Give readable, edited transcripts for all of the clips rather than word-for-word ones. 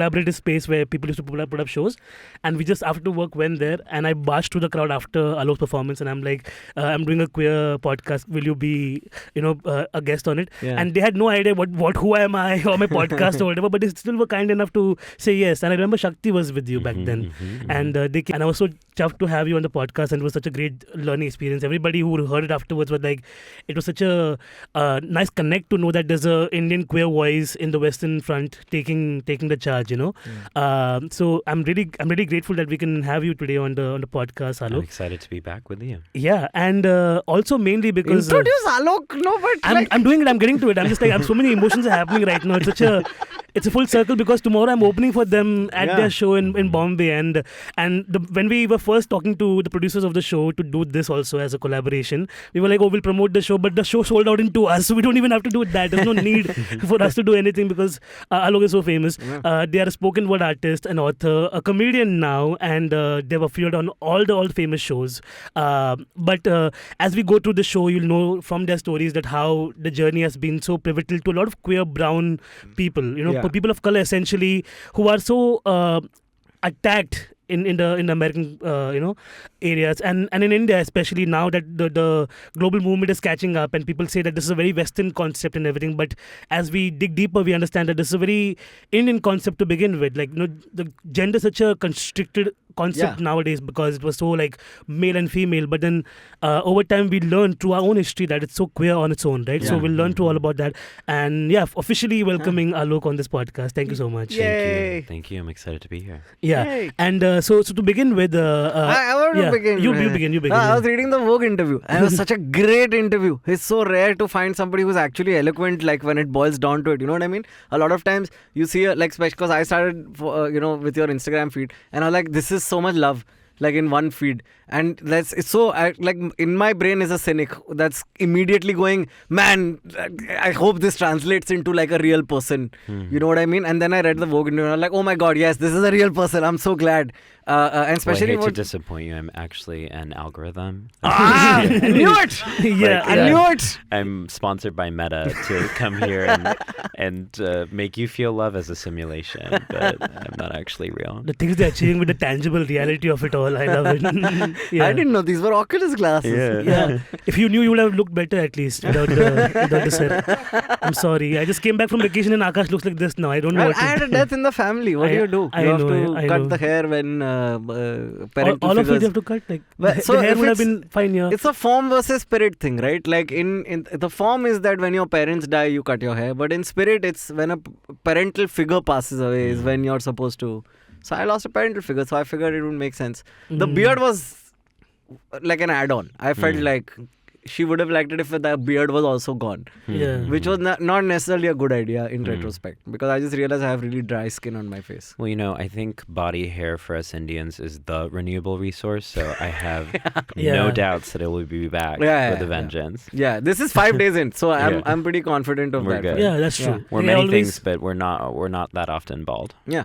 collaborative space where people used to put up shows, and we just after work went there, and I barged through the crowd after Alok's performance, and I'm like, I'm doing a queer podcast. Will you be, a guest on it? Yeah. And they had no idea who am I or my podcast or whatever, but they still were kind enough to say yes. And I remember Shakti was with you back then, and and I was so chuffed to have you on the podcast, and it was such a great learning experience. Everybody who heard it afterwards was like, it was such a nice connect to know that there's a Indian queer voice in the Western Front taking the charge. So I'm really grateful that we can have you today on the podcast, Alok. I'm excited to be back with you. Yeah, and also mainly because introduce Alok. No, but I'm doing it. I'm getting to it. I'm just like, so many emotions are happening right now. It's a full circle because tomorrow I'm opening for them at their show in Bombay, and when we were first talking to the producers of the show to do this also as a collaboration, we were like, we'll promote the show, but the show sold out in 2 hours, so we don't even have to do that. There's no need for us to do anything because Alok is so famous. They are a spoken word artist, an author, a comedian now, and they've appeared on all the famous shows. But as we go through the show, you'll know from their stories that how the journey has been so pivotal to a lot of queer brown people, people of color essentially, who are so attacked in the American areas and in India, especially now that the global movement is catching up, and people say that this is a very Western concept and everything, but as we dig deeper we understand that this is a very Indian concept to begin with. Like, the gender is such a constricted concept nowadays because it was so like male and female, but then over time we learned through our own history that it's so queer on its own, right? So we'll learn through all about that, and officially welcoming Alok on this podcast. Thank you so much. Thank you. I'm excited to be here. And so to begin with, I want to begin. You begin. I was reading the Vogue interview, and it was such a great interview. It's so rare to find somebody who's actually eloquent, like when it boils down to it. You know what I mean? A lot of times you see, especially because I started, with your Instagram feed, and I was like, this is so much love, like in one feed, and it's so like in my brain is a cynic that's immediately going, man, I hope this translates into like a real person. You know what I mean? And then I read the Vogue interview and I'm like, oh my god, yes, this is a real person. I'm so glad. And especially I hate to disappoint you, I'm actually an algorithm. I knew it. I knew it. I'm sponsored by Meta to come here and make you feel love as a simulation, but I'm not actually real. The things they're achieving with the tangible reality of it all, I love it. I didn't know these were Oculus glasses. Yeah. If you knew, you would have looked better at least without the set. I'm sorry. I just came back from vacation and Aakash looks like this now. I don't know. I had a death in the family. What do you do? You have to cut the hair when parental all figures. of it you have to cut. Like, so the hair would have been fine here. It's a form versus spirit thing, right? Like in the form is that when your parents die, you cut your hair. But in spirit, it's when a parental figure passes away is when you're supposed to. So I lost a parental figure, so I figured it would make sense. The beard was like an add-on. I felt like she would have liked it if the beard was also gone. Which was not necessarily a good idea in retrospect, because I just realized I have really dry skin on my face. Well, I think body hair for us Indians is the renewable resource, so I have no doubts that it will be back with a vengeance. Yeah, this is 5 days in, so I'm pretty confident of we're that. Good. Yeah, that's true. We're many things, but we're not that often bald. Yeah.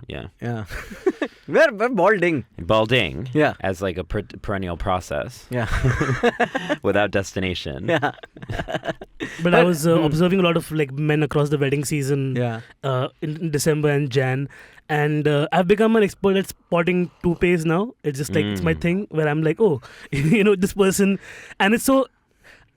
We're balding. Balding. Yeah. As like a perennial process. Yeah. Without destination. Yeah. But I was observing a lot of like men across the wedding season in December and Jan, and I've become an expert at spotting toupees now. It's just like it's my thing where I'm like, oh, this person, and it's so.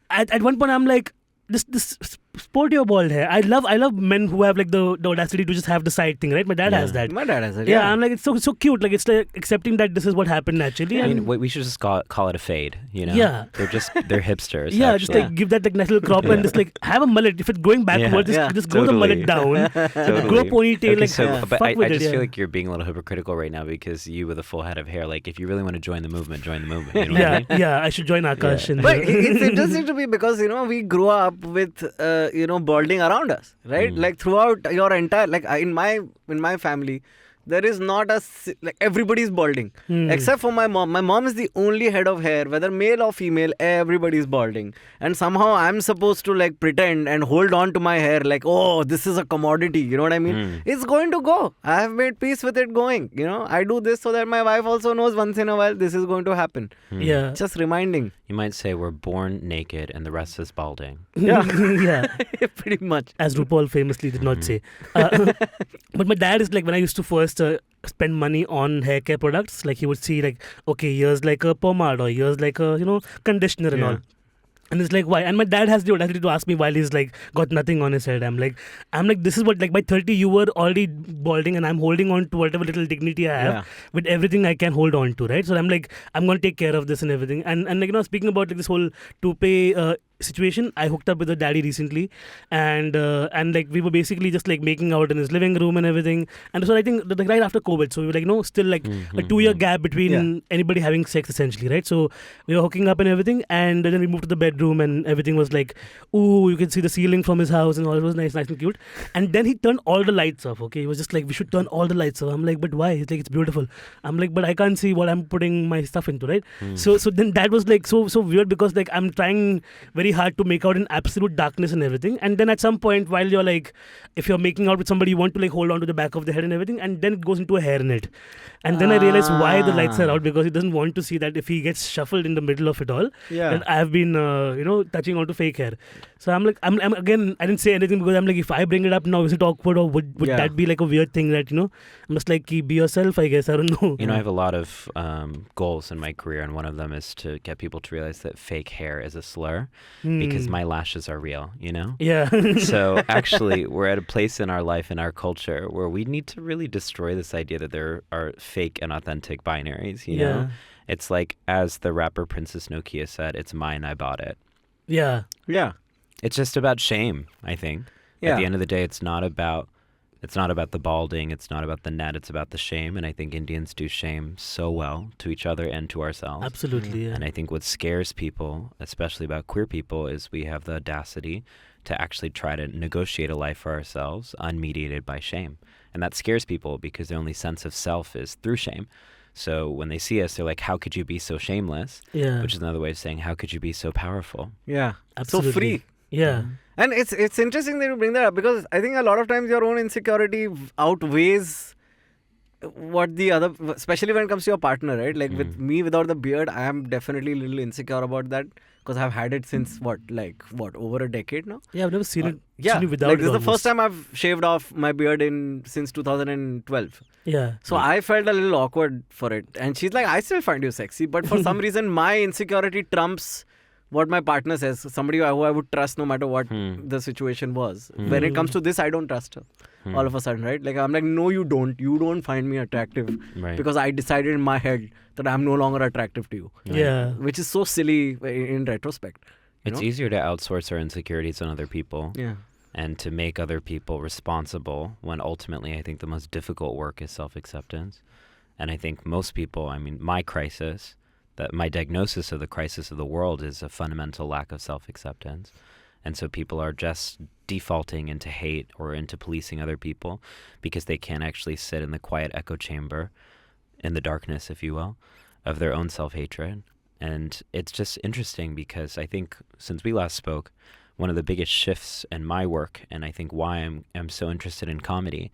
At one point I'm like, this sport your bald hair. I love men who have like the audacity to just have the side thing, right? My dad has that. My dad has it. Yeah, I'm like, it's so cute. Like, it's like accepting that this is what happened naturally. I mean, we should just call it a fade. Yeah. They're hipsters. Yeah, just like give that like natural crop and just like have a mullet. If it's going backwards, just grow the mullet down. Grow a ponytail. Okay, but I just feel like you're being a little hypocritical right now because you with a full head of hair. Like, if you really want to join the movement, join the movement. You know what I mean? Yeah, I should join Aakash. But it's interesting to me because we grew up with balding around us, right? Like throughout your entire, like in my family, there is not like everybody's balding except for my mom. My mom is the only head of hair, whether male or female, everybody's balding. And somehow I'm supposed to like pretend and hold on to my hair like, oh, this is a commodity. You know what I mean? It's going to go. I have made peace with it going. I do this so that my wife also knows once in a while this is going to happen. Yeah. Just reminding. You might say we're born naked and the rest is balding. Yeah. Yeah. Pretty much. As RuPaul famously did not say. But my dad is like, when I used to first just spend money on hair care products. Like he would see like, okay, here's like a pomade or here's like a conditioner and all. And it's like, why? And my dad has the audacity to ask me while he's like got nothing on his head. I'm like, this is what, like by 30 you were already balding and I'm holding on to whatever little dignity I have with everything I can hold on to, right? So I'm like, I'm going to take care of this and everything. And like, speaking about like this whole toupee situation, I hooked up with a daddy recently, and like we were basically just like making out in his living room and everything. And so I think like right after COVID, so we were like, still like a 2-year gap between anybody having sex essentially, right? So we were hooking up and everything, and then we moved to the bedroom and everything was like, ooh, you can see the ceiling from his house and all. It was nice and cute. And then he turned all the lights off. Okay, he was just like, we should turn all the lights off. I'm like, but why? He's like, it's beautiful. I'm like, but I can't see what I'm putting my stuff into, right? So then that was like so weird, because like I'm trying very hard to make out in absolute darkness and everything, and then at some point while you're like, if you're making out with somebody, you want to like hold on to the back of the head and everything, and then it goes into a hairnet. And then I realized why the lights are out, because he doesn't want to see that if he gets shuffled in the middle of it all, that I've been touching onto fake hair. So I'm like, I'm again, I didn't say anything, because I'm like, if I bring it up now, is it awkward, or would that be like a weird thing that I'm just like, be yourself, I guess. I don't know. I have a lot of goals in my career, and one of them is to get people to realize that fake hair is a slur, because my lashes are real, Yeah. So actually, we're at a place in our life, in our culture, where we need to really destroy this idea that there are fake and authentic binaries, you know? It's like, as the rapper Princess Nokia said, it's mine, I bought it. Yeah. Yeah. It's just about shame, I think. At the end of the day, it's not about the balding, it's not about the net, it's about the shame. And I think Indians do shame so well to each other and to ourselves. Absolutely, yeah. And I think what scares people, especially about queer people, is we have the audacity to actually try to negotiate a life for ourselves unmediated by shame. And that scares people, because their only sense of self is through shame. So when they see us, they're like, how could you be so shameless? Yeah. Which is another way of saying, how could you be so powerful? Yeah. Absolutely. So free. Yeah. And it's interesting that you bring that up, because I think a lot of times your own insecurity outweighs what the other, especially when it comes to your partner, right? Like with me, without the beard, I am definitely a little insecure about that, because I've had it since over a decade now. Yeah, I've never seen it. Yeah, seen it without like this it is the first almost. time I've shaved off my beard since 2012. Yeah. So I felt a little awkward for it, and she's like, I still find you sexy, but for some reason my insecurity trumps what my partner says, somebody who I would trust no matter what the situation was. When it comes to this, I don't trust her all of a sudden, right? Like, I'm like, no, you don't. You don't find me attractive, Right. because I decided in my head that I'm no longer attractive to you. Yeah. Which is so silly in retrospect. It's easier to outsource our insecurities on other people. Yeah. And to make other people responsible, when ultimately I think the most difficult work is self-acceptance. And I think most people, my crisis, that my diagnosis of the crisis of the world is a fundamental lack of self-acceptance. And so people are just defaulting into hate or into policing other people, because they can't actually sit in the quiet echo chamber, in the darkness, if you will, of their own self-hatred. And it's just interesting, because I think since we last spoke, one of the biggest shifts in my work, and I think why I'm so interested in comedy,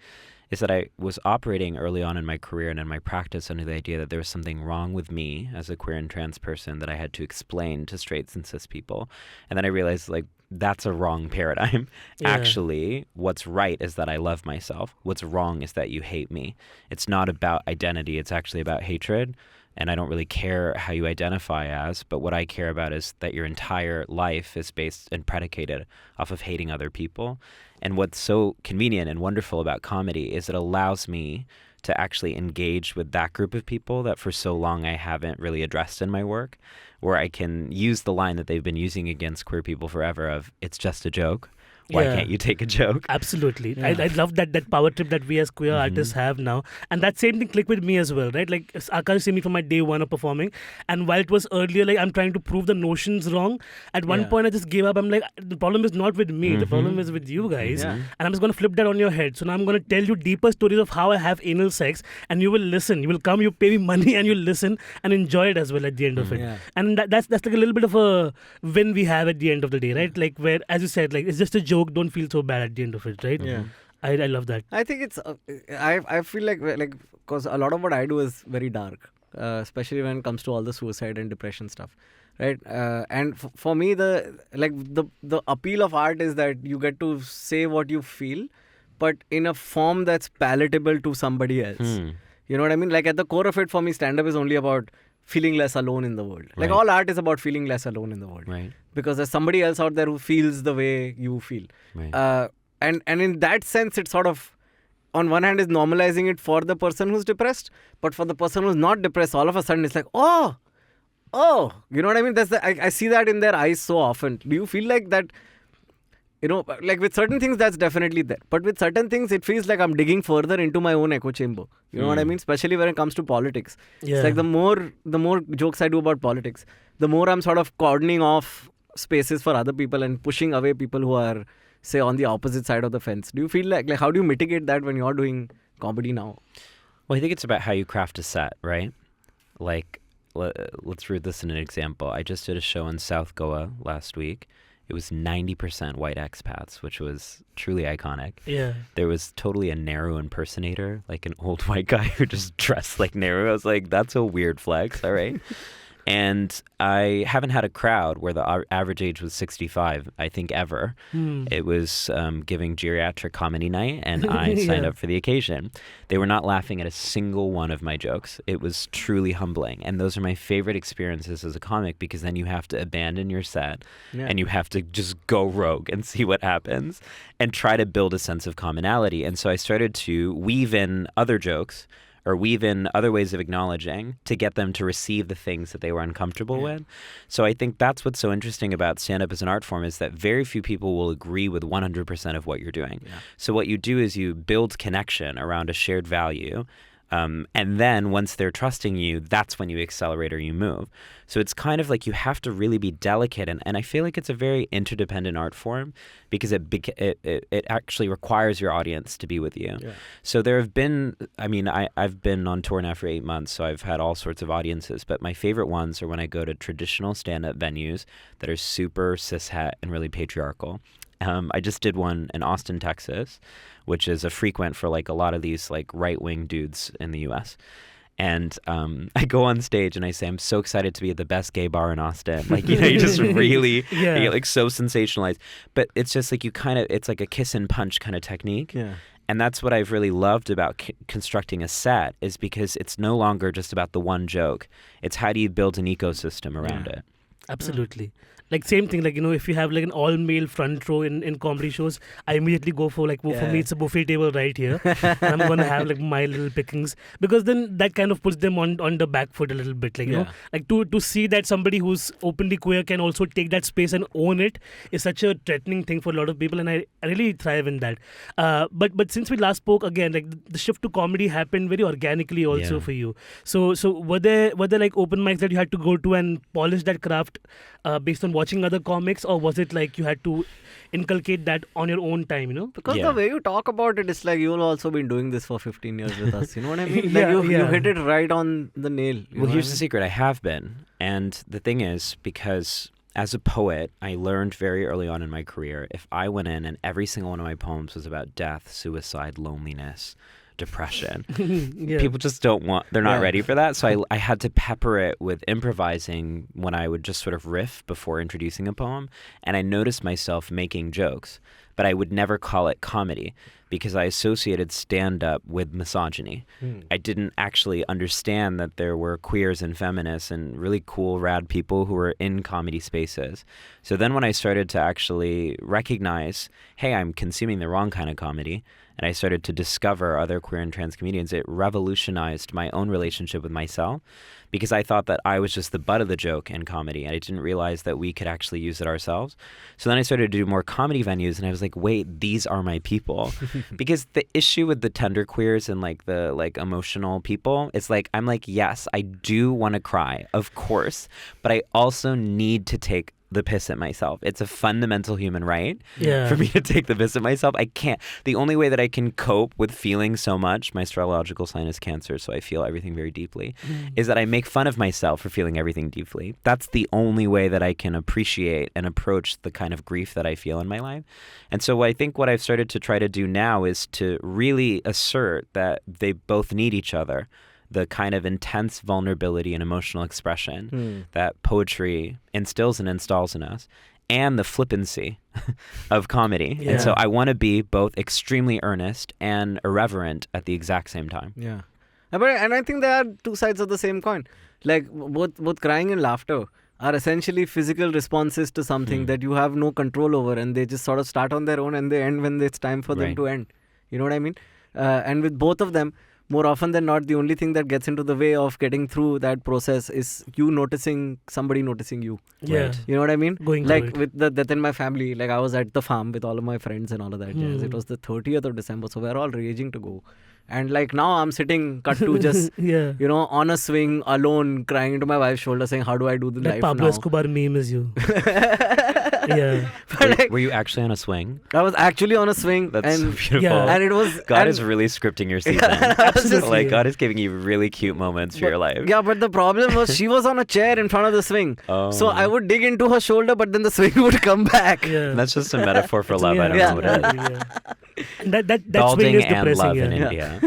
is that I was operating early on in my career and in my practice under the idea that there was something wrong with me as a queer and trans person that I had to explain to straights and cis people. And then I realized, like, that's a wrong paradigm. Yeah. Actually, what's right is that I love myself. What's wrong is that you hate me. It's not about identity. It's actually about hatred. And I don't really care how you identify as, but what I care about is that your entire life is based and predicated off of hating other people. And what's so convenient and wonderful about comedy is it allows me to actually engage with that group of people that for so long I haven't really addressed in my work, where I can use the line that they've been using against queer people forever of, it's just a joke. Why can't you take a joke? Absolutely. Yeah. I love that power trip that we as queer artists have now. And that same thing clicked with me as well, right? Like, Aakash see me from my day one of performing. And while it was earlier, like, I'm trying to prove the notions wrong, at one point I just gave up. I'm like, the problem is not with me. The problem is with you guys. Yeah. And I'm just going to flip that on your head. So now I'm going to tell you deeper stories of how I have anal sex. And you will listen. You will come, you pay me money, and you'll listen and enjoy it as well at the end of it. Yeah. And that's like a little bit of a win we have at the end of the day, right? Like, where, as you said, like, it's just a joke. Don't feel so bad at the end of it, right? Yeah. I love that. I think it's I feel like because a lot of what I do is very dark, especially when it comes to all the suicide and depression stuff, right? And for me, the appeal of art is that you get to say what you feel, but in a form that's palatable to somebody else. You know what I mean? Like at the core of it for me, stand-up is only about feeling less alone in the world. Like all art is about feeling less alone in the world. Right. Because there's somebody else out there who feels the way you feel. Right. And in that sense, it's sort of, on one hand, is normalizing it for the person who's depressed, but for the person who's not depressed, all of a sudden it's like, oh, you know what I mean? I see that in their eyes so often. Do you feel like that? You know, like with certain things, that's definitely there. But with certain things, it feels like I'm digging further into my own echo chamber. You know what I mean? Especially when it comes to politics. It's like the more jokes I do about politics, the more I'm sort of cordoning off spaces for other people and pushing away people who are, say, on the opposite side of the fence. Do you feel like how do you mitigate that when you're doing comedy now? Well, I think it's about how you craft a set, right? Like, let's root this in an example. I just did a show in South Goa last week. It was 90% white expats, which was truly iconic. Yeah. There was totally a Nehru impersonator, like an old white guy who just dressed like Nehru. I was like, that's a weird flex, all right? And I haven't had a crowd where the average age was 65, I think, ever. It was giving geriatric comedy night, and I signed up for the occasion. They were not laughing at a single one of my jokes. It was truly humbling. And those are my favorite experiences as a comic, because then you have to abandon your set and you have to just go rogue and see what happens and try to build a sense of commonality. And so I started to weave in other jokes or weave in other ways of acknowledging to get them to receive the things that they were uncomfortable with. So I think that's what's so interesting about stand-up as an art form, is that very few people will agree with 100% of what you're doing. So what you do is you build connection around a shared value. And then once they're trusting you, that's when you accelerate or you move. So it's kind of like you have to really be delicate. And I feel like it's a very interdependent art form, because it actually requires your audience to be with you. So there have been, I've been on tour now for 8 months, so I've had all sorts of audiences. But my favorite ones are when I go to traditional stand-up venues that are super cishet and really patriarchal. I just did one in Austin, Texas, which is a frequent for like a lot of these like right-wing dudes in the U.S. And I go on stage and I say, I'm so excited to be at the best gay bar in Austin. Like, you know, you just really you get like so sensationalized. But it's just like it's like a kiss and punch kind of technique. And that's what I've really loved about constructing a set, is because it's no longer just about the one joke. It's how do you build an ecosystem around it. Absolutely. Like same thing, like, you know, if you have like an all-male front row in comedy shows, I immediately go for like, for me, it's a buffet table right here. And I'm going to have like my little pickings, because then that kind of puts them on the back foot a little bit. Like, you know, like to see that somebody who's openly queer can also take that space and own it is such a threatening thing for a lot of people. And I really thrive in that. But since we last spoke again, like the shift to comedy happened very organically also for you. So were there like open mics that you had to go to and polish that craft based on watching other comics, or was it like you had to inculcate that on your own time, you know? Because the way you talk about it, it's like you've also been doing this for 15 years with us. You know what I mean? Like you hit it right on the nail. Well, here's the secret. I have been. And the thing is, because as a poet, I learned very early on in my career, if I went in and every single one of my poems was about death, suicide, loneliness, depression, people just they're not ready for that. So I had to pepper it with improvising when I would just sort of riff before introducing a poem. And I noticed myself making jokes, but I would never call it comedy, because I associated stand-up with misogyny. I didn't actually understand that there were queers and feminists and really cool, rad people who were in comedy spaces. So then when I started to actually recognize, hey, I'm consuming the wrong kind of comedy, and I started to discover other queer and trans comedians, it revolutionized my own relationship with myself, because I thought that I was just the butt of the joke in comedy, and I didn't realize that we could actually use it ourselves. So then I started to do more comedy venues, and I was like, wait, these are my people. Because the issue with the tender queers and like the like emotional people, it's like, I'm like, yes, I do want to cry, of course, but I also need to take the piss at myself. It's a fundamental human right for me to take the piss at myself. I can't. The only way that I can cope with feeling so much, my astrological sign is Cancer, so I feel everything very deeply, is that I make fun of myself for feeling everything deeply. That's the only way that I can appreciate and approach the kind of grief that I feel in my life. And so I think what I've started to try to do now is to really assert that they both need each other. the kind of intense vulnerability and emotional expression that poetry instills and installs in us, and the flippancy of comedy. Yeah. And so I want to be both extremely earnest and irreverent at the exact same time. Yeah. And I think there are two sides of the same coin. Like both crying and laughter are essentially physical responses to something that you have no control over, and they just sort of start on their own and they end when it's time for them to end. You know what I mean? And with both of them, more often than not, the only thing that gets into the way of getting through that process is you noticing somebody noticing you. Yeah. Right. You know what I mean? Going like through it. with the death in my family, like I was at the farm with all of my friends and all of that. Yes, it was the 30th of December, so we're all raging to go. And like now I'm sitting cut to just, Yeah. you know, on a swing alone, crying into my wife's shoulder saying, how do I do the That life Pablo now? Escobar meme is you. Yeah. But like, Were you actually on a swing? I was actually on a swing. That's and so beautiful. Yeah. and it was... God and, is really scripting your season. Absolutely. Like, God is giving you really cute moments for your life. Yeah, but the problem was she was on a chair in front of the swing. Oh. So I would dig into her shoulder, but then the swing would come back. Yeah. That's just a metaphor for love. I don't know what it is. Yeah. And that swing Balding is and depressing. love in Yeah.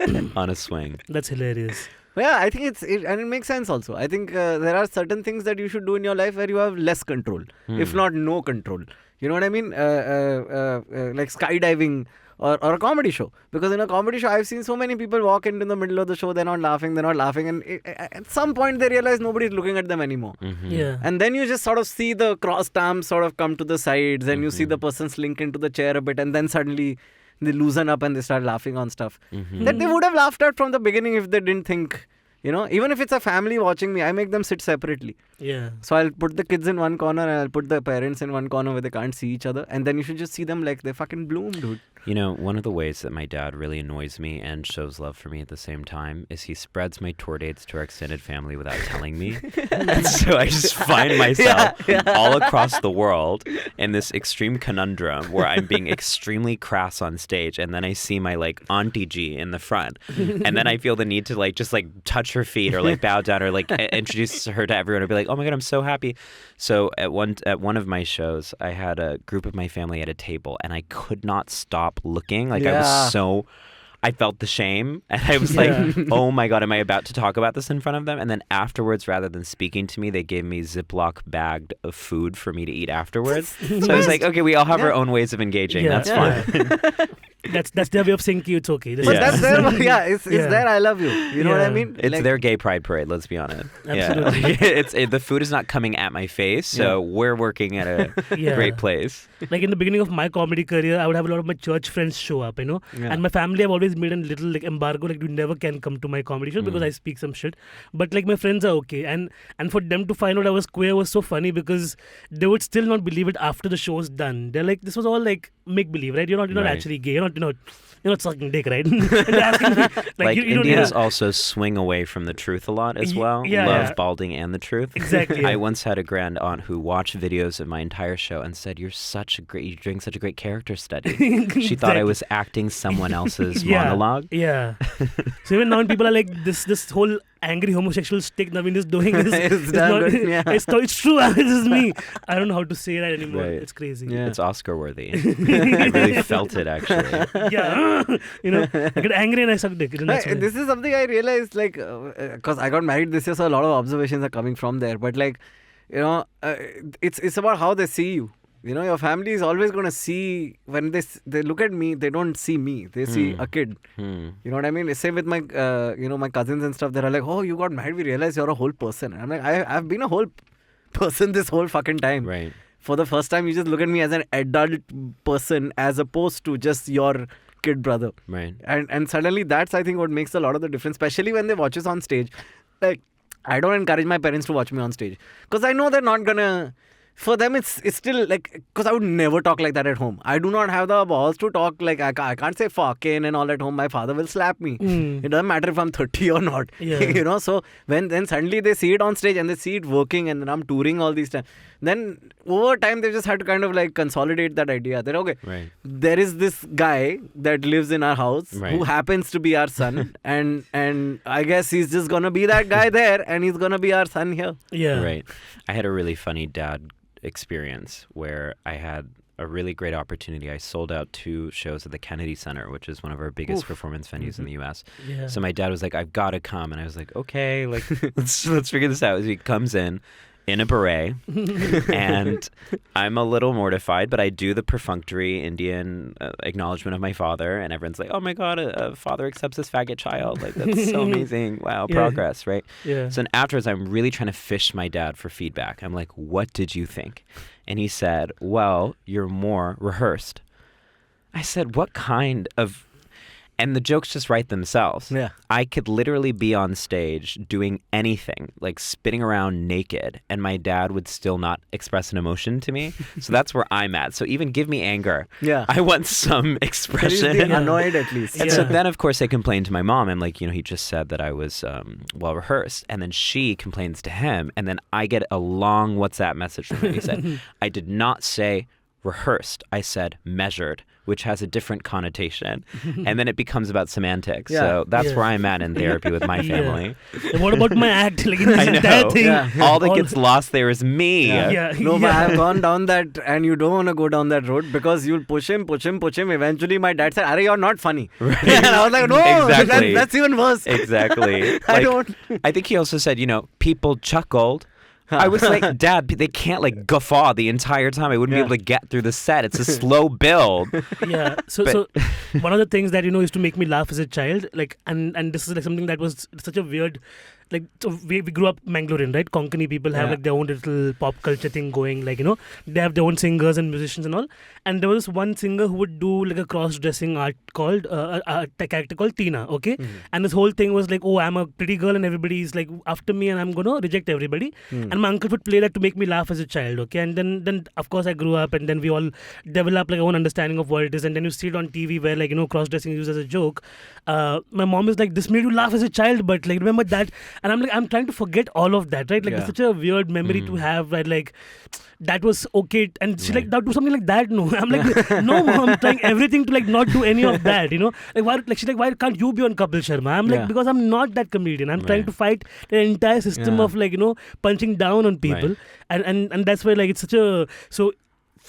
India on a swing. That's hilarious. Yeah, I think and it makes sense also. I think there are certain things that you should do in your life where you have less control, if not no control. You know what I mean? Like skydiving or a comedy show. Because in a comedy show, I've seen so many people walk into the middle of the show, they're not laughing, and at some point they realize nobody's looking at them anymore. Yeah. And then you just sort of see the crossed arms sort of come to the sides, and you see the person slink into the chair a bit, and then suddenly they loosen up and they start laughing on stuff that they would have laughed at from the beginning if they didn't think, you know, even if it's a family watching me, I make them sit separately. Yeah. So I'll put the kids in one corner and I'll put the parents in one corner where they can't see each other, and then you should just see them like they fucking bloom, dude. You know, one of the ways that my dad really annoys me and shows love for me at the same time is he spreads my tour dates to our extended family without telling me. And so I just find myself all across the world in this extreme conundrum where I'm being extremely crass on stage, and then I see my like auntie G in the front, and then I feel the need to like just like touch her feet or like bow down or like introduce her to everyone and be like, oh my God, I'm so happy. So at one of my shows, I had a group of my family at a table, and I could not stop looking. Like I felt the shame, and I was like, oh my God, am I about to talk about this in front of them? And then afterwards, rather than speaking to me, they gave me Ziploc bagged of food for me to eat afterwards. So I was like, okay, we all have our own ways of engaging. Yeah. That's fine. That's their way of saying to you, it's okay. But Yeah. that's their, it's their I love you. You know what I mean? It's Like, their gay pride parade, let's be honest. Absolutely. Yeah. The food is not coming at my face, so we're working at a great place. Like in the beginning of my comedy career, I would have a lot of my church friends show up, you know. Yeah. And my family have always made a little like embargo, like you never can come to my comedy show because I speak some shit. But like my friends are okay, and for them to find out I was queer was so funny because they would still not believe it after the show's done. They're like, this was all like make believe, right? You're not Right. actually gay. You're not sucking dick, right? And they're asking me, Like you don't Indians know. also swing away from the truth a lot as well. Yeah, Love yeah. balding and the truth. Exactly. I once had a grand aunt who watched videos of my entire show and said, you doing such a great character study. She thought I was acting someone else's monologue. Yeah. So even now when people are like, this whole angry homosexual stick Navin is doing is It's done not, good, yeah. it's true. This is me. I don't know how to say that anymore. Right. It's crazy. Yeah. It's Oscar worthy. I really felt it actually. Yeah. You know, I get angry and I suck dick. And that's why. This is something I realized, like, because I got married this year, so a lot of observations are coming from there. But like, you know, it's about how they see you. You know, your family is always going to see, when they look at me, they don't see me. They see a kid. You know what I mean? Same with my, my cousins and stuff. They're like, oh, you got married. We realize you're a whole person. And I'm like, I've been a whole person this whole fucking time. Right. For the first time, you just look at me as an adult person as opposed to just your kid brother. Right. And suddenly that's, I think, what makes a lot of the difference, especially when they watch us on stage. Like, I don't encourage my parents to watch me on stage because I know they're not gonna. For them, it's still like, because I would never talk like that at home. I do not have the balls to talk like, I can't say fucking and all at home. My father will slap me. It doesn't matter if I'm 30 or not. Yeah. You know, so then suddenly they see it on stage and they see it working, and then I'm touring all these times. Then over time, they just had to kind of like consolidate that idea that, okay, Right. there is this guy that lives in our house who happens to be our son, and I guess he's just gonna be that guy there, and he's gonna be our son here. Yeah. Right. I had a really funny dad experience where I had a really great opportunity. I sold out 2 shows at the Kennedy Center, which is one of our biggest performance venues in the U.S. Yeah. So my dad was like, "I've got to come," and I was like, "Okay, like let's figure this out." So he comes in a beret, and I'm a little mortified, but I do the perfunctory Indian acknowledgement of my father, and everyone's like, "Oh my God, a father accepts his faggot child! Like that's so amazing! Wow, progress, right?" Yeah. So then afterwards, I'm really trying to fish my dad for feedback. I'm like, "What did you think?" And he said, "Well, you're more rehearsed." I said, "What kind of..." And the jokes just write themselves. Yeah. I could literally be on stage doing anything, like spinning around naked, and my dad would still not express an emotion to me. So that's where I'm at. So even give me anger. Yeah. I want some expression. He's being annoyed at least. And so then, of course, I complained to my mom. I'm like, he just said that I was well rehearsed. And then she complains to him. And then I get a long WhatsApp message from him. He said, "I did not say rehearsed. I said measured, which has a different connotation." And then it becomes about semantics. Yeah. So that's where I'm at in therapy with my family. And what about my act? Like in I this entire know. thing. Yeah. All that gets lost there is me. Yeah. No, but I've gone down that, and you don't want to go down that road because you'll push him. Eventually, my dad said, "Arey, you're not funny." Right. And I was like, "No, Exactly. that's even worse." Exactly. I don't. I think he also said, people chuckled. I was like, "Dad, they can't like guffaw the entire time. I wouldn't be able to get through the set. It's a slow build." Yeah. So one of the things that used to make me laugh as a child, like, and this is like something that was such a weird, like, so we grew up Mangalorean, right? Konkani people have like their own little pop culture thing going, like, they have their own singers and musicians and all. And there was one singer who would do like a cross-dressing art called a character called Tina, okay? And this whole thing was like, "Oh, I'm a pretty girl and everybody's like after me and I'm gonna reject everybody." And my uncle would play that to make me laugh as a child, okay? And then of course I grew up, and then we all developed like our own understanding of what it is. And then you see it on TV where like cross-dressing is used as a joke. My mom is like, "This made you laugh as a child, but like remember that." And I'm like, I'm trying to forget all of that, right? Like it's such a weird memory to have, right? Like that was okay, and she's like, "Now do something like that." No, I'm like, "No, Mom, I'm trying everything to like not do any of that, Like why? Like she's like, "Why can't you be on Kapil Sharma?" I'm like, "Because I'm not that comedian. I'm trying to fight the entire system of like punching down on people, and that's why like it's such a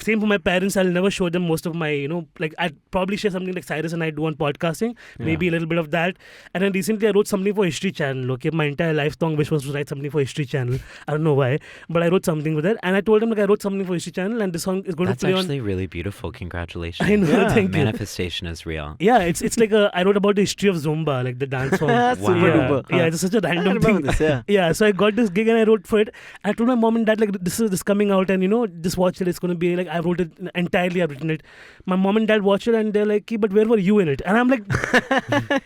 Same for my parents. I'll never show them most of my, like I'd probably share something like Cyrus and I do on podcasting, maybe a little bit of that. And then recently I wrote something for History Channel. Okay, my entire lifelong wish was to write something for History Channel. I don't know why, but I wrote something with it. And I told them like I wrote something for History Channel, and this song is going to play on. That's actually really beautiful. Congratulations. I know. Thank you. Manifestation is real. Yeah, it's like I wrote about the history of Zumba, like the dance form. Super duper. Yeah, it's such a random thing. This, yeah, so I got this gig and I wrote for it. I told my mom and dad like this is coming out, and just watch it. It's going to be like I wrote it entirely. I've written it. My mom and dad watch it and they're like, "But where were you in it?" And I'm like,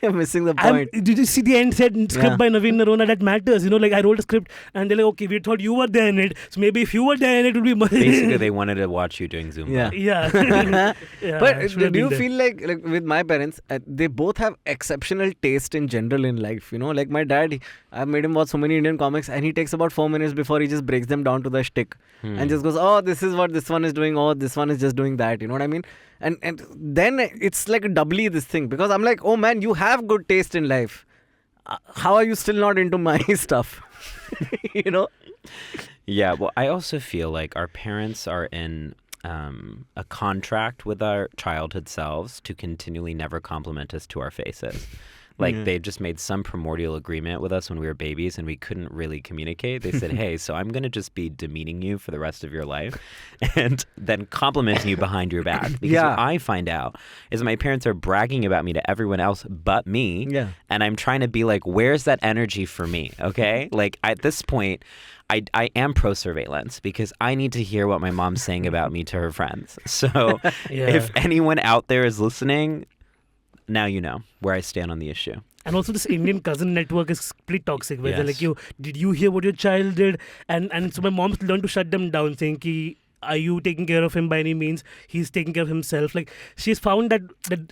"You're missing the point." Did you see the end said script by Navin Narona? That matters. Like I wrote a script and they're like, "Okay, we thought you were there in it, so maybe if you were there in it, it would be." Basically, they wanted to watch you doing Zumba. Yeah. But do you feel like with my parents, they both have exceptional taste in general in life? Like my dad, I've made him watch so many Indian comics, and he takes about 4 minutes before he just breaks them down to the shtick and just goes, "Oh, this is what this one is doing. Oh, this one is just doing that." You know what I mean? And then it's like doubly this thing, because I'm like, "Oh man, you have good taste in life. How are you still not into my stuff?" Yeah, well, I also feel like our parents are in a contract with our childhood selves to continually never compliment us to our faces. Like they just made some primordial agreement with us when we were babies and we couldn't really communicate. They said, "Hey, so I'm going to just be demeaning you for the rest of your life and then complimenting you behind your back." Because what I find out is my parents are bragging about me to everyone else but me. Yeah. And I'm trying to be like, where's that energy for me? Okay. Like at this point, I am pro-surveillance because I need to hear what my mom's saying about me to her friends. So if anyone out there is listening, now you know where I stand on the issue. And also this Indian cousin network is pretty toxic, where they're like, did you hear what your child did? And so my mom's learned to shut them down, saying, "Are you taking care of him by any means? He's taking care of himself." Like she's found that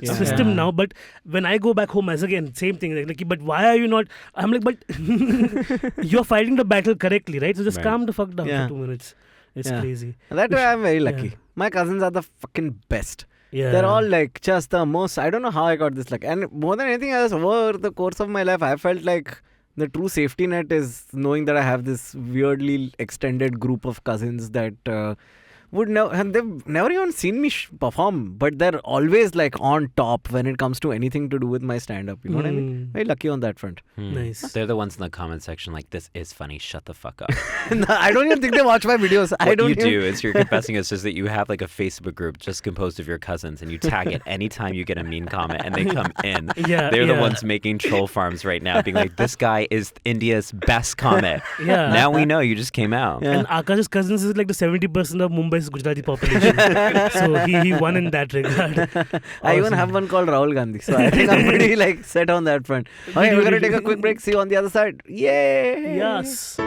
system now. But when I go back home, as again, same thing. Like, "But why are you not?" I'm like, "But you're fighting the battle correctly, right? So just calm the fuck down for 2 minutes." It's crazy. And that way I'm very lucky. My cousins are the fucking best. Yeah. They're all like just the most. I don't know how I got this luck. And more than anything else, over the course of my life, I felt like the true safety net is knowing that I have this weirdly extended group of cousins that would never, and they've never even seen me perform, but they're always like on top when it comes to anything to do with my stand-up. You know what I mean? Very lucky on that front. Nice. They're the ones in the comment section like, this is funny, shut the fuck up. No, I don't even think they watch my videos. I What don't you even... do is you're confessing us is that you have like a Facebook group just composed of your cousins and you tag it anytime you get a mean comment and they come in. They're the ones making troll farms right now, being like, this guy is India's best comment. Yeah. Now we know you just came out. And Akash's cousins is like the 70% of Mumbai's Gujarati population. So he won in that regard. I even have one called Rahul Gandhi. So I think I'm pretty like set on that front. Okay, we're going to take a quick break. See you on the other side. Yay! Yes.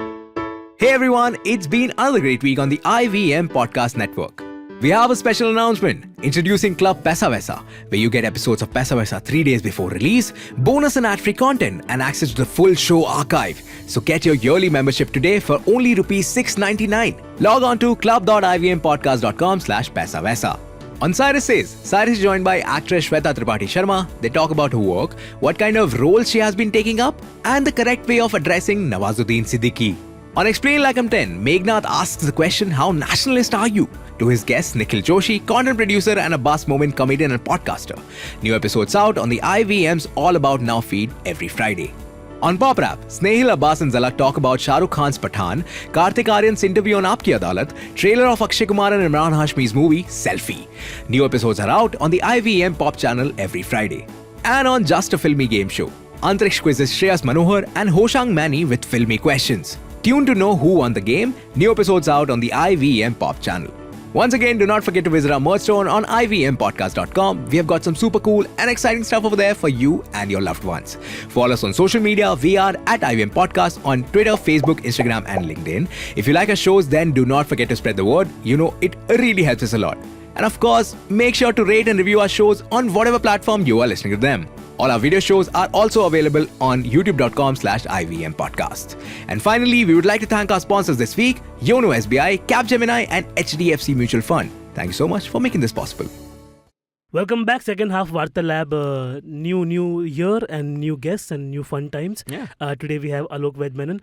Hey everyone, it's been another great week on the IVM Podcast Network. We have a special announcement introducing Club Paisa Vaisa, where you get episodes of Paisa Vaisa 3 days before release, bonus and ad-free content, and access to the full show archive. So get your yearly membership today for only rupees $6.99. Log on to club.ivmpodcast.com/Paisa Vaisa. On Cyrus Says, Cyrus is joined by actress Shweta Tripathi Sharma. They talk about her work, what kind of roles she has been taking up, and the correct way of addressing Nawazuddin Siddiqui. On Explain Like I'm 10, Meghnad asks the question, how nationalist are you? To his guest, Nikhil Joshi, content producer and a bus moment comedian and podcaster. New episodes out on the IVM's All About Now feed every Friday. On Pop Rap, Snehil Abbas and Zalak talk about Shah Rukh Khan's Pathaan, Kartik Aaryan's interview on Aapki Adalat, trailer of Akshay Kumar and Imran Hashmi's movie, Selfie. New episodes are out on the IVM Pop channel every Friday. And on Just a Filmy Game Show, Antriksh quizzes Shreyas Manohar and Hoshang Mani with filmy questions. Tune to know who won the game. New episodes out on the IVM Pop channel. Once again, do not forget to visit our merch store on ivmpodcast.com. We have got some super cool and exciting stuff over there for you and your loved ones. Follow us on social media. We are at IVM Podcast on Twitter, Facebook, Instagram, and LinkedIn. If you like our shows, then do not forget to spread the word. You know, it really helps us a lot. And of course, make sure to rate and review our shows on whatever platform you are listening to them. All our video shows are also available on youtube.com/IVM Podcast. And finally, we would like to thank our sponsors this week, Yono SBI, Capgemini, and HDFC Mutual Fund. Thank you so much for making this possible. Welcome back, second half Varta Lab. New year and new guests and new fun times. Yeah. Today we have ALOK V Menon.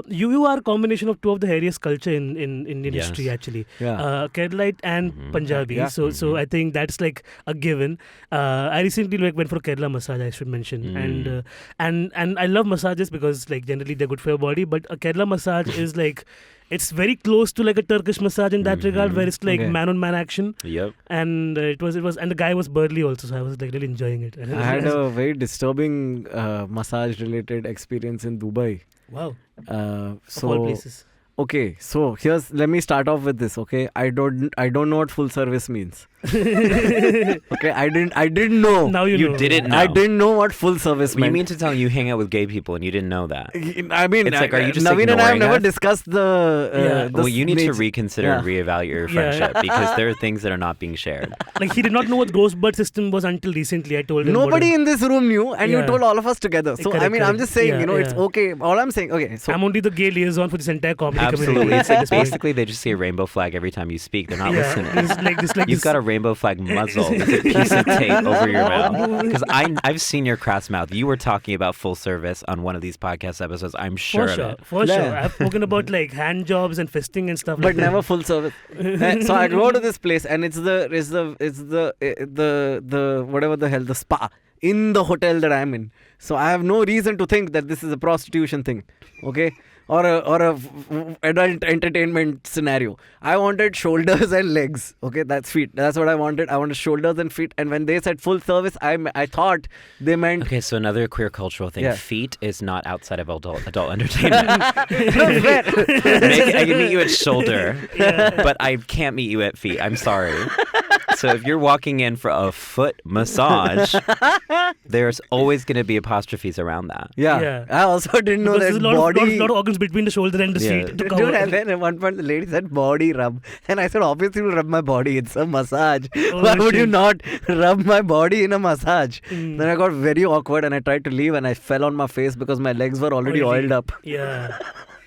You are a combination of two of the hairiest culture in Indian history actually. Yeah. Keralite and Punjabi. Yeah. So I think that's like a given. I recently went for a Kerala massage, I should mention, and I love massages because like generally they're good for your body. But a Kerala massage is like, it's very close to like a Turkish massage in that regard, where it's like man on man action. Yep. And it was, and the guy was burly also, so I was like really enjoying it. I had a very disturbing massage-related experience in Dubai. Wow. So Of all places. Okay, so let me start off with this. Okay, I don't know what full service means. Okay, I didn't know. Now you know. Didn't know. I didn't know what full service You meant. mean to tell me you hang out with gay people and you didn't know that? I mean, It's like, are you just Navin and I have ignoring never us? discussed the. Well, you need to nature. reconsider and reevaluate your friendship because there are things that are not being shared. Like he did not know what ghost bird system was until recently. I told him. Nobody in this room knew, and you Yeah. told all of us together. So I Correct, mean, I'm correct. just saying, Yeah, it's okay. All I'm saying, okay. So I'm only the gay liaison for this entire comedy Absolutely. community. It's like basically they just see a rainbow flag every time you speak. They're not listening. You've got a rainbow flag muzzle. It's a piece of tape over your mouth. Because I've seen your crass mouth. You were talking about full service on one of these podcast episodes. I'm sure of it. For Yeah. sure. I've spoken about like hand jobs and fisting and stuff but like that. never full service. So I go to this place, and it's the whatever the hell, the spa in the hotel that I'm in. So I have no reason to think that this is a prostitution thing, okay, or a adult entertainment scenario. I wanted shoulders and legs, okay, that's feet. That's what I wanted. I wanted shoulders and feet. And when they said full service, I thought they meant. Okay, so another queer cultural thing. Yeah. Feet is not outside of adult entertainment. No, fair. I can meet you at shoulder, but I can't meet you at feet. I'm sorry. So if you're walking in for a foot massage, there's always going to be apostrophes around that. Yeah. Yeah. I also didn't know Because that there's a body. lot of organs between the shoulder and the Yeah. seat. To Dude, cover. and then at one point the lady said body rub. And I said, obviously you rub my body. It's a massage. Why would you shit. not rub my body in a massage? Mm. Then I got very awkward and I tried to leave and I fell on my face because my legs were already oiled up. Yeah.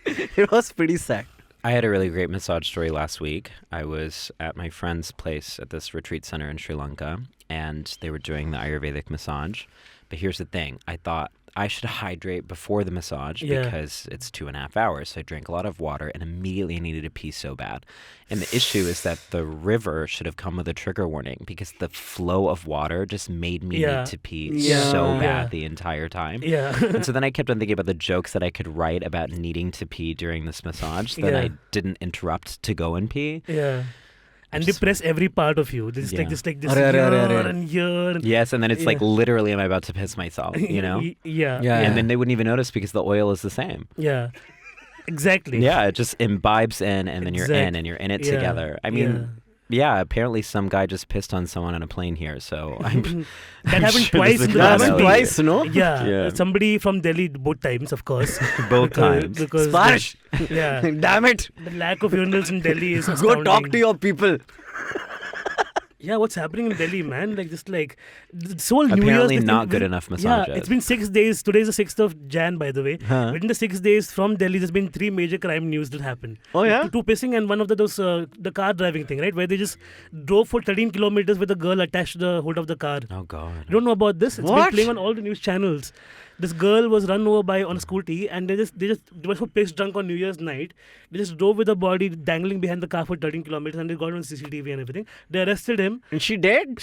It was pretty sad. I had a really great massage story last week. I was at my friend's place at this retreat center in Sri Lanka, and they were doing the Ayurvedic massage. But here's the thing. I thought I should hydrate before the massage because it's 2.5 hours. So I drank a lot of water and immediately I needed to pee so bad. And the issue is that the river should have come with a trigger warning because the flow of water just made me need to pee so bad the entire time. And so then I kept on thinking about the jokes that I could write about needing to pee during this massage that I didn't interrupt to go and pee. And they press every part of you. Just like this and here. Yes, and then it's like literally I'm about to piss myself, you know? And then they wouldn't even notice because the oil is the same. Exactly. Yeah, it just imbibes in and then you're in and you're in it together. I mean, apparently some guy just pissed on someone on a plane here, so I'm that happened sure twice in the That last happened week. twice, no? Yeah. Somebody from Delhi, both times, of course. both times. Because Sparsh! Yeah. Damn it! The lack of urinals in Delhi is Go astounding. talk to your people. Yeah, what's happening in Delhi, man? Like, just like, this whole New Apparently Year's... not good enough massages. Yeah, it's been 6 days. Today's the 6th of Jan, by the way. Within the 6 days from Delhi, there's been 3 major crime news that happened. Oh, yeah? Two pissing and one of the car driving thing, right? Where they just drove for 13 kilometers with a girl attached to the hood of the car. Oh, God. You don't know about this? It's What? been playing on all the news channels. This girl was run over by on a scooty, and they were so pissed drunk on New Year's night. They just drove with her body dangling behind the car for 13 kilometers, and they got on CCTV and everything. They arrested him. And she dead?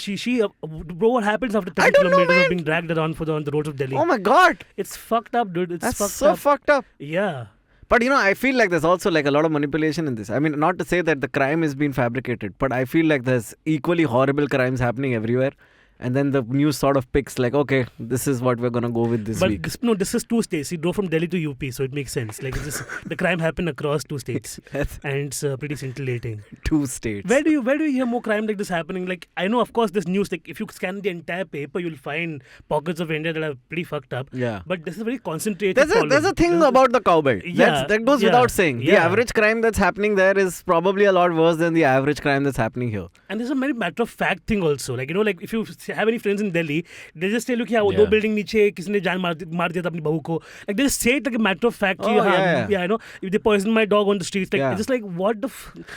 Bro, what happens after 30 I don't know, kilometers man. of being dragged around on the roads of Delhi? Oh my God! It's fucked up, dude. It's That's fucked so up. fucked up. Yeah. But I feel like there's also like a lot of manipulation in this. I mean, not to say that the crime is being fabricated, but I feel like there's equally horrible crimes happening everywhere. And then the news sort of picks like, okay, this is what we're going to go with this week. But this is 2 states. He drove from Delhi to UP, so it makes sense. Like, it's just, the crime happened across 2 states. And it's pretty scintillating. 2 states. Where do you hear more crime like this happening? Like, I know, of course, this news, like, if you scan the entire paper, you'll find pockets of India that are pretty fucked up. Yeah. But this is very concentrated. There's a thing about the cowbelt. Yeah, That goes without saying. The yeah. average crime that's happening there is probably a lot worse than the average crime that's happening here. And there's a very matter of fact thing also. Like, like if you have any friends in Delhi, they just tell you कि वो 2 building नीचे किसी ने जान मार दिया था अपनी बहू को. Like, they just say it like a matter of fact. If they poison my dog on the streets, like it's just like what the.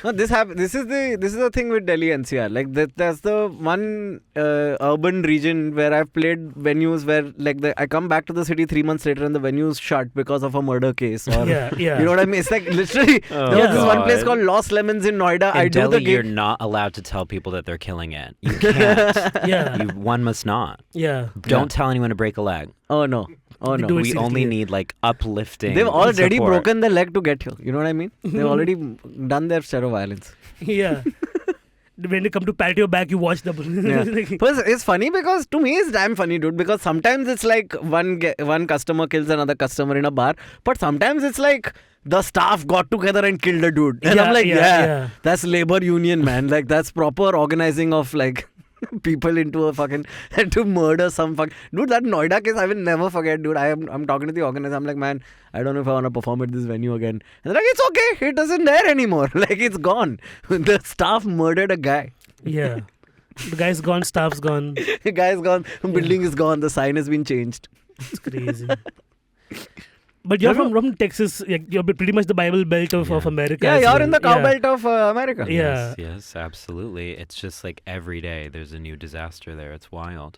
No, this is the thing with Delhi NCR. Like that's the one urban region where I've played venues where like I come back to the city 3 months later and the venue's shut because of a murder case. Or, you know what I mean? It's like literally there was this one place called Lost Lemons in Noida. In Delhi, you're not allowed to tell people that they're killing it. You can't. One must not. Don't tell anyone to break a leg. Oh no. We only need like uplifting. They've already support. broken the leg to get here. You know what I mean? They've already done their share of violence. Yeah. When they come to pat your back, you watch the. But it's funny because to me it's damn funny, dude. Because sometimes it's like one customer kills another customer in a bar, but sometimes it's like the staff got together and killed a dude. And I'm like, that's labor union, man. Like that's proper organizing of like. People into a fucking to murder some dude. That Noida case I will never forget, dude. I'm talking to the organizer. I'm like, man, I don't know if I want to perform at this venue again. And they're like, it's okay, it isn't there anymore. Like it's gone. The staff murdered a guy. Yeah, the guy's gone, staff's gone. The guy's gone. Building is gone. The sign has been changed. It's crazy. But you're from Texas. You're pretty much the Bible Belt of America. Yeah, you're in the cow belt of America. Yeah. Yes, absolutely. It's just like every day there's a new disaster there. It's wild.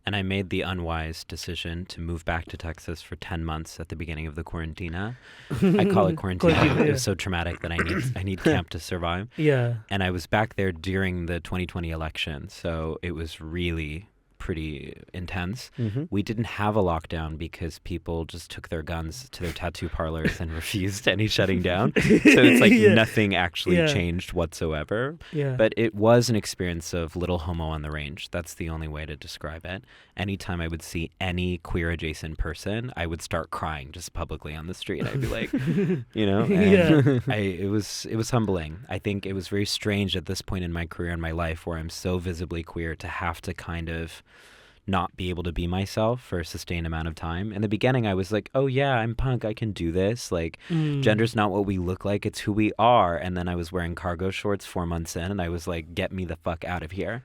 And I made the unwise decision to move back to Texas for 10 months at the beginning of the quarantina. I call it quarantina. It was so traumatic that I need camp to survive. Yeah. And I was back there during the 2020 election. So it was really pretty intense. We didn't have a lockdown because people just took their guns to their tattoo parlors and refused any shutting down. So it's like nothing actually changed whatsoever. But it was an experience of little homo on the range. That's the only way to describe it. Anytime I would see any queer adjacent person, I would start crying just publicly on the street. I'd be like, it was humbling. I think it was very strange at this point in my career and my life where I'm so visibly queer to have to kind of not be able to be myself for a sustained amount of time. In the beginning, I was like, oh yeah, I'm punk, I can do this. Like, gender's not what we look like, it's who we are. And then I was wearing cargo shorts 4 months in, and I was like, get me the fuck out of here.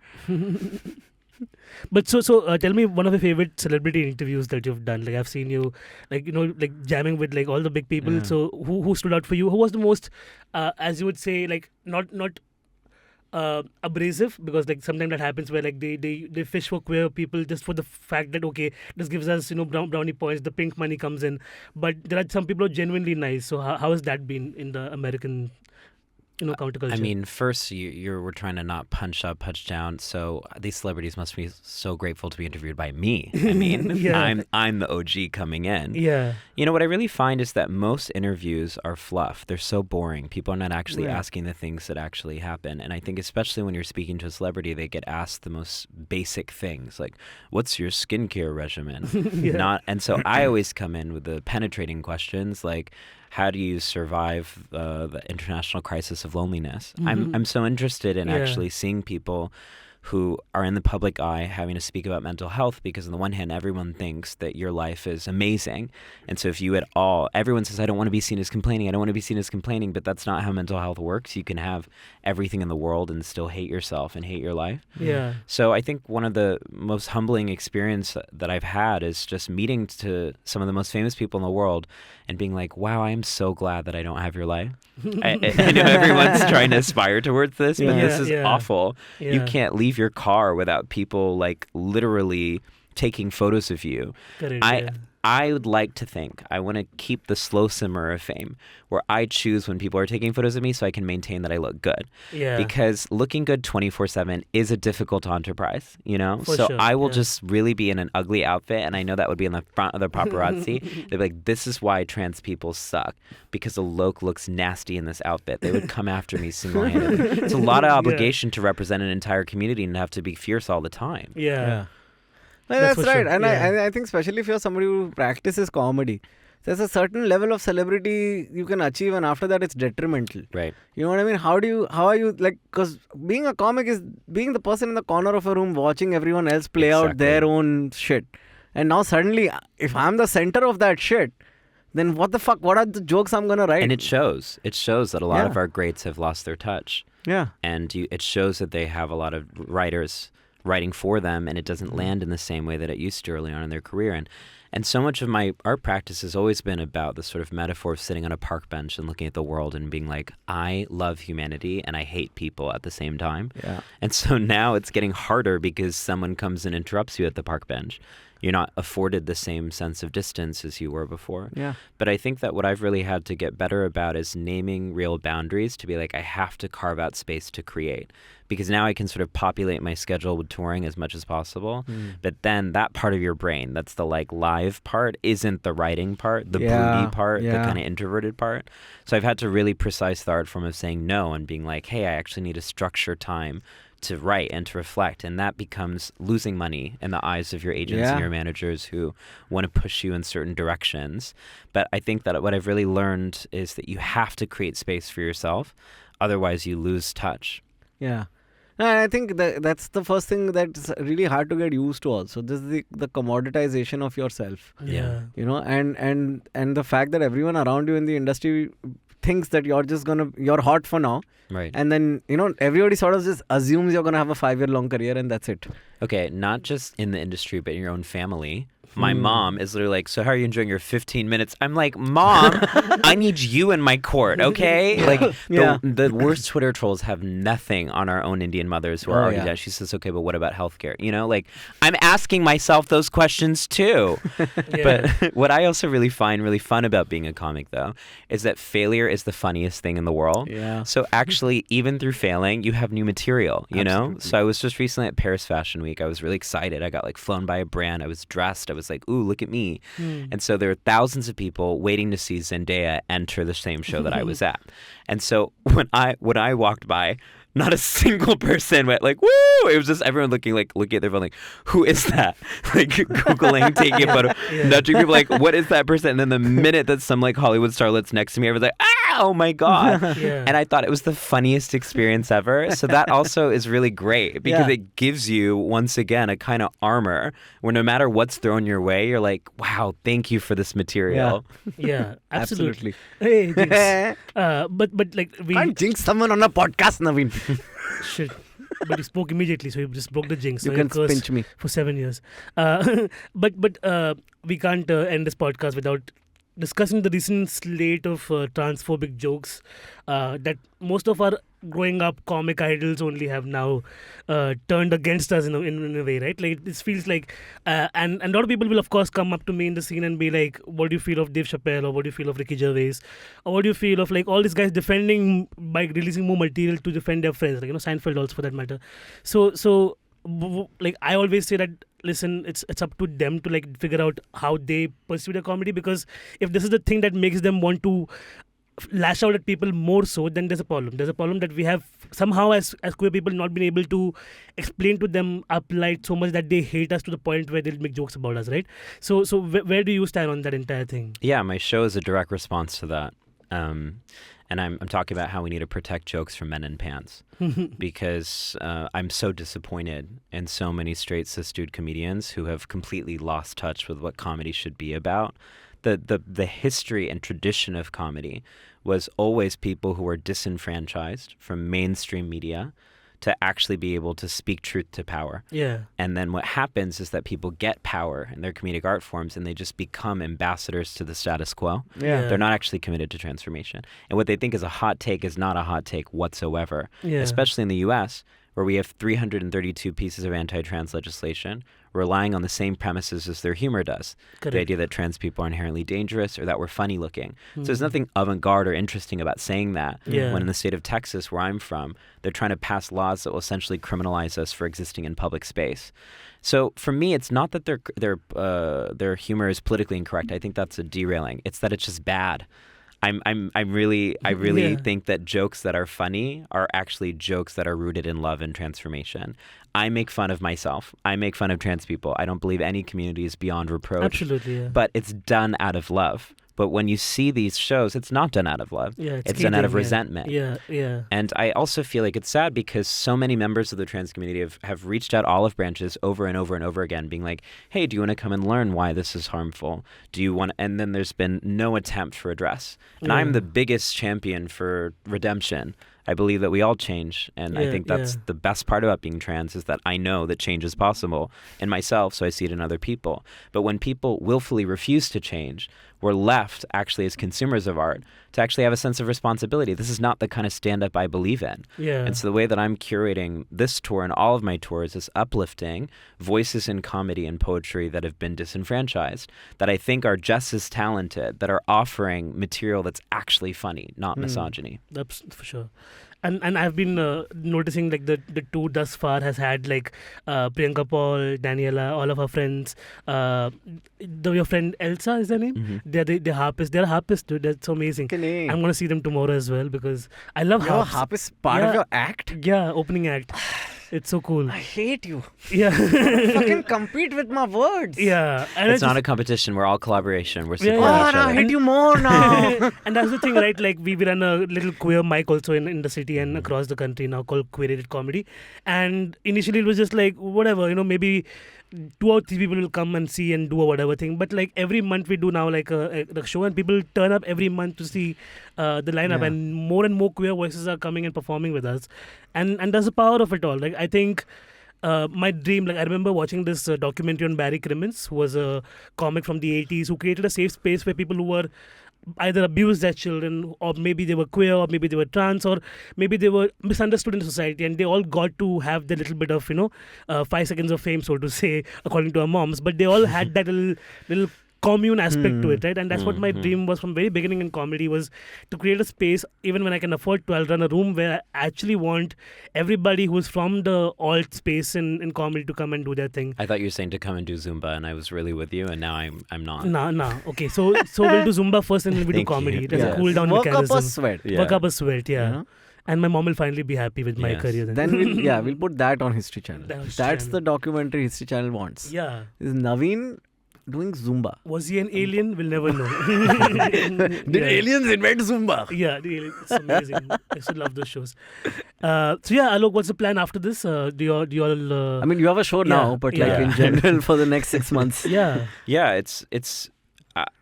But so tell me one of your favorite celebrity interviews that you've done. Like I've seen you, like like jamming with like all the big people. So who stood out for you? Who was the most, as you would say, like not abrasive, because like sometimes that happens where like they fish for queer people just for the fact that okay, this gives us brownie points, the pink money comes in. But there are some people who are genuinely nice. So how has that been in the American counterculture? I mean, first, you were trying to not punch up, punch down. So these celebrities must be so grateful to be interviewed by me. I mean, Yeah. I'm the OG coming in. Yeah. What I really find is that most interviews are fluff. They're so boring. People are not actually Yeah. asking the things that actually happen. And I think especially when you're speaking to a celebrity, they get asked the most basic things like, what's your skincare regimen? Yeah. And so I always come in with the penetrating questions like, how do you survive the international crisis of loneliness? I'm so interested in Yeah. actually seeing people who are in the public eye having to speak about mental health, because on the one hand, everyone thinks that your life is amazing. And so if you at all, everyone says, I don't want to be seen as complaining. I don't want to be seen as complaining, but that's not how mental health works. You can have everything in the world and still hate yourself and hate your life. Yeah. So I think one of the most humbling experience that I've had is just meeting to some of the most famous people in the world and being like, wow, I am so glad that I don't have your life. I know everyone's trying to aspire towards this, but Yeah. this is Yeah. awful. Yeah. You can't leave your car without people like literally taking photos of you. Correct, I yeah. I would like to think I want to keep the slow simmer of fame where I choose when people are taking photos of me so I can maintain that I look good. Yeah. Because looking good 24/7 is a difficult enterprise, For so sure, I will yeah. just really be in an ugly outfit, and I know that would be in the front of the paparazzi. They'd be like, this is why trans people suck, because Alok looks nasty in this outfit. They would come after me single-handedly. It's a lot of obligation to represent an entire community and have to be fierce all the time. Yeah. No, That's that's for right. sure, And yeah. I think especially if you're somebody who practices comedy, there's a certain level of celebrity you can achieve, and after that it's detrimental. Right. You know what I mean? How are you like, because being a comic is being the person in the corner of a room watching everyone else play out Exactly. their own shit. And now suddenly, if I'm the center of that shit, then what the fuck? What are the jokes I'm gonna write? And it shows. It shows that a lot Yeah. of our greats have lost their touch. Yeah. And it shows that they have a lot of writers writing for them, and it doesn't land in the same way that it used to early on in their career. And so much of my art practice has always been about the sort of metaphor of sitting on a park bench and looking at the world and being like, I love humanity and I hate people at the same time. Yeah. And so now it's getting harder because someone comes and interrupts you at the park bench. You're not afforded the same sense of distance as you were before. Yeah. But I think that what I've really had to get better about is naming real boundaries, to be like, I have to carve out space to create. Because now I can sort of populate my schedule with touring as much as possible. But then that part of your brain, that's the like live part, isn't the writing part, the broody part, the yeah. kind of introverted part. So I've had to really precise the art form of saying no and being like, hey, I actually need to structure time to write and to reflect, and that becomes losing money in the eyes of your agents Yeah. and your managers who want to push you in certain directions. But I think that what I've really learned is that you have to create space for yourself, otherwise you lose touch. Yeah. And I think that's the first thing that's really hard to get used to also. This is the commoditization of yourself. Yeah. You know, and the fact that everyone around you in the industry thinks that you're hot for now. Right. And then, everybody sort of just assumes you're going to have a 5-year-long career and that's it. Okay, not just in the industry, but in your own family. My mom is literally like, so how are you enjoying your 15 minutes? I'm like, Mom, I need you in my court, okay? Like, Yeah. the worst Twitter trolls have nothing on our own Indian mothers who are Oh, already yeah. dead. She says, okay, but what about healthcare? Like, I'm asking myself those questions too. Yeah. But what I also really find really fun about being a comic, though, is that failure is the funniest thing in the world. Yeah. So actually, even through failing, you have new material, you know? Absolutely. So I was just recently at Paris Fashion Week. I was really excited. I got like flown by a brand. I was dressed. I was like, ooh, look at me. And so there were thousands of people waiting to see Zendaya enter the same show that I was at. And so when I walked by, not a single person went like, woo! It was just everyone looking at their phone like, who is that? Like Googling, taking a photo, Yeah. nudging people like, what is that person? And then the minute that some like Hollywood starlet's next to me, I was like, oh my God. Yeah. And I thought it was the funniest experience ever. So that also is really great because Yeah. it gives you, once again, a kind of armor where no matter what's thrown your way, you're like, wow, thank you for this material. Yeah, absolutely. Absolutely. Hey, jinx. But like we Can't jinx someone on a podcast, Navin. shit. But you spoke immediately, so you just broke the jinx. You So can cursed pinch me. for 7 years. But we can't end this podcast without discussing the recent slate of transphobic jokes that most of our growing up comic idols only have now turned against us in a way, right? Like this feels like, and a lot of people will of course come up to me in the scene and be like, "What do you feel of Dave Chappelle, or what do you feel of Ricky Gervais, or what do you feel of like all these guys defending by releasing more material to defend their friends, like Seinfeld also for that matter." So like I always say that, listen, it's up to them to like figure out how they pursue their comedy, because if this is the thing that makes them want to lash out at people more so, then there's a problem. There's a problem that we have somehow as queer people not been able to explain to them uplight so much that they hate us to the point where they'll make jokes about us, right? So where do you stand on that entire thing? Yeah, my show is a direct response to that. And I'm talking about how we need to protect jokes from men in pants, because I'm so disappointed in so many straight cis dude comedians who have completely lost touch with what comedy should be about. The history and tradition of comedy was always people who were disenfranchised from mainstream media to actually be able to speak truth to power. Yeah. And then what happens is that people get power in their comedic art forms and they just become ambassadors to the status quo. Yeah. They're not actually committed to transformation. And what they think is a hot take is not a hot take whatsoever, especially in the US, where we have 332 pieces of anti-trans legislation relying on the same premises as their humor does. Correct. The idea that trans people are inherently dangerous or that we're funny looking. So there's nothing avant-garde or interesting about saying that, when in the state of Texas, where I'm from, they're trying to pass laws that will essentially criminalize us for existing in public space. So for me, it's not that their humor is politically incorrect. I think that's a derailing. It's that it's just bad. I really think that jokes that are funny are actually jokes that are rooted in love and transformation. I make fun of myself. I make fun of trans people. I don't believe any community is beyond reproach. Absolutely, yeah. But it's done out of love. But when you see these shows, it's not done out of love. Yeah, it's done out of resentment. Yeah. And I also feel like it's sad because so many members of the trans community have reached out olive branches over and over and over again, being like, hey, do you want to come and learn why this is harmful? Do you want? And then there's been no attempt for redress. And I'm the biggest champion for redemption. I believe that we all change, and I think that's the best part about being trans, is that I know that change is possible in myself, so I see it in other people. But when people willfully refuse to change, we're left, actually, as consumers of art, to actually have a sense of responsibility. This is not the kind of stand-up I believe in. Yeah. And so the way that I'm curating this tour and all of my tours is uplifting voices in comedy and poetry that have been disenfranchised, that I think are just as talented, that are offering material that's actually funny, not misogyny. That's for sure. And I've been noticing like the tour thus far has had like Priyanka Paul, Daniela, all of our friends. Your friend Elsa is their name. They're harpists. They're harpists, dude. That's so amazing. I'm gonna see them tomorrow as well because I love Your harps. harp is part of your act? Yeah, opening act. It's so cool. I hate you. Yeah. Fucking compete with my words. Yeah. And It's not a competition. We're all collaboration. We're supporting Yeah. each I other. hate you more now. And that's the thing, right? Like we run a little queer mic also in the city and across the country now called Queerated Comedy. And initially it was just like whatever, maybe 2 or 3 people will come and see and do a whatever thing. But like every month we do now like a show, and people turn up every month to see the lineup, and more queer voices are coming and performing with us. And that's the power of it all. Like I think my dream, like I remember watching this documentary on Barry Crimmins, who was a comic from the 80s, who created a safe space where people who were either abused as children, or maybe they were queer, or maybe they were trans, or maybe they were misunderstood in society, and they all got to have the little bit of 5 seconds of fame, so to say, according to our moms. But they all had that little commune aspect to it, right? And that's what my dream was from very beginning in comedy, was to create a space. Even when I can afford to, I'll run a room where I actually want everybody who's from the alt space in comedy to come and do their thing. I thought you were saying to come and do Zumba, and I was really with you, and now I'm not. Nah. Okay, so we'll do Zumba first, and then we do Thank comedy. you. There's a cool down Work mechanism. up a sweat. Yeah. Work up a sweat, yeah. Yeah. And my mom will finally be happy with my Yes. career. Then we'll put that on History Channel. History That's Channel. the documentary History Channel wants. Yeah. Is Navin doing Zumba? Was he an alien? We'll never know. Did aliens invent Zumba? Yeah, it's amazing. I still love those shows. So yeah, Alok, what's the plan after this? Do you all? I mean, you have a show now, but like Yeah. in general for the next 6 months. Yeah. Yeah, it's.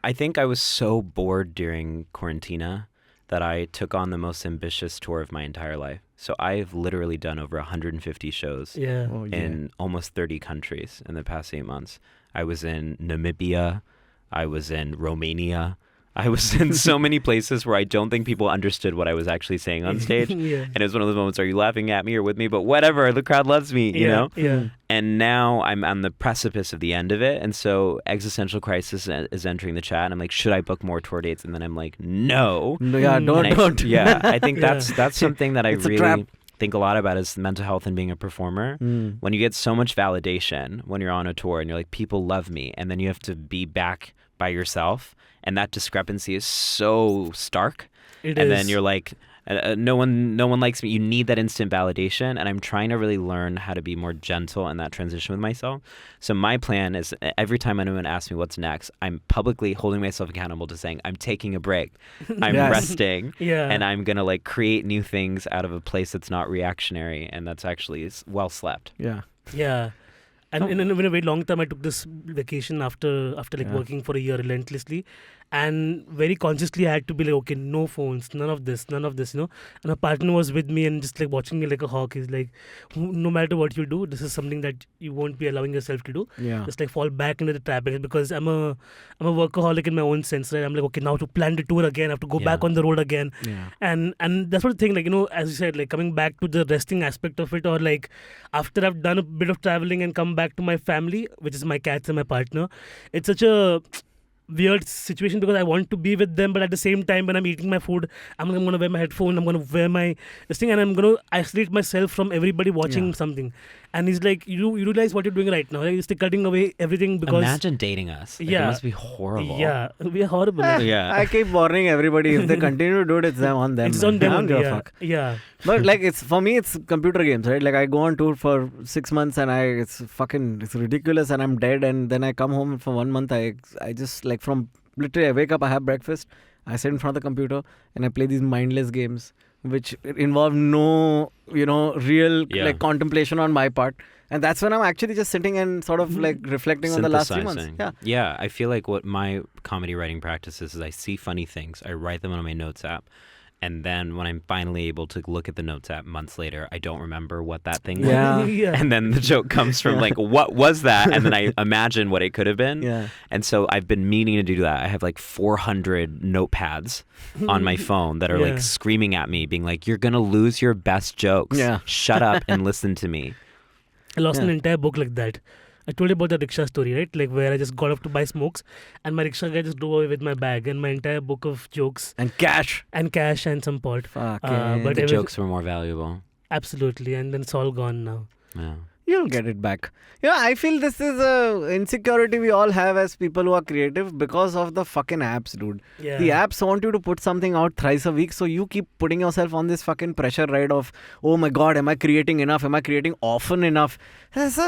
I think I was so bored during Quarantina that I took on the most ambitious tour of my entire life. So I've literally done over 150 shows Yeah. Oh, yeah. in almost 30 countries in the past 8 months. I was in Namibia, I was in Romania, I was in so many places where I don't think people understood what I was actually saying on stage. Yeah. And it was one of those moments, are you laughing at me or with me? But whatever, the crowd loves me, you know? Yeah. And now I'm on the precipice of the end of it. And so existential crisis is entering the chat. And I'm like, should I book more tour dates? And then I'm like, no. No, yeah, And don't. Yeah, I think Yeah. that's something that I It's a trap. really think a lot about is mental health and being a performer. When you get so much validation when you're on a tour and you're like, people love me, and then you have to be back by yourself, and that discrepancy is so stark. It And is. then you're like, no one likes me. You need that instant validation, and I'm trying to really learn how to be more gentle in that transition with myself. So my plan is every time anyone asks me what's next, I'm publicly holding myself accountable to saying I'm taking a break, I'm Yes. resting, Yeah. and I'm gonna like create new things out of a place that's not reactionary and that's actually well slept. Yeah. Yeah. And in a very long time, I took this vacation after like Yeah. working for a year relentlessly, and very consciously I had to be like, okay, no phones, none of this, you know. And my partner was with me and just like watching me like a hawk. He's like, no matter what you do, this is something that you won't be allowing yourself to do. Yeah. Just like fall back into the trap, because I'm a workaholic in my own sense, right? I'm like, okay, now to plan the tour again, I have to go Yeah. back on the road again. Yeah. And that's what the thing, like, you know, as you said, like coming back to the resting aspect of it, or like after I've done a bit of traveling and come back to my family, which is my cats and my partner, it's such a weird situation because I want to be with them, but at the same time when I'm eating my food, I'm going to wear my headphone, I'm going to wear my this thing, and I'm going to isolate myself from everybody watching Yeah. something. And he's like, you realize what you're doing right now, like, you're just cutting away everything because Imagine dating us. Like, Yeah. it must be horrible. yeah, we are horrible. like, Yeah. I keep warning everybody, if they continue to do it, it's them on them. it's man. on them I don't only, give a yeah. fuck. Yeah. But like, it's for me, it's computer games, right? Like I go on tour for 6 months and it's ridiculous, and I'm dead, and then I come home for 1 month. I just like from literally I wake up, I have breakfast, I sit in front of the computer, and I play these mindless games which involve no real Yeah. like contemplation on my part, and that's when I'm actually just sitting and sort of like reflecting on the last 3 months. Synthesizing. Yeah. Yeah, I feel like what my comedy writing practice is I see funny things, I write them on my notes app, and then when I'm finally able to look at the notes app months later, I don't remember what that thing was. Yeah. yeah. And then the joke comes from like, what was that? And then I imagine what it could have been. Yeah. And so I've been meaning to do that. I have like 400 notepads on my phone that are Yeah. like screaming at me, being like, you're going to lose your best jokes. Yeah. Shut up and listen to me. I lost an Yeah. entire book like that. I told you about the rickshaw story, right? Like where I just got up to buy smokes, and my rickshaw guy just drove away with my bag and my entire book of jokes And cash. and cash and some pot. Fuck. But The everything- jokes were more valuable. Absolutely, and then it's all gone now. Yeah. You'll get it back. Yeah, I feel this is a insecurity we all have as people who are creative because of the fucking apps, dude. Yeah. The apps want you to put something out thrice a week, so you keep putting yourself on this fucking pressure ride of, oh my god, am I creating enough? Am I creating often enough? This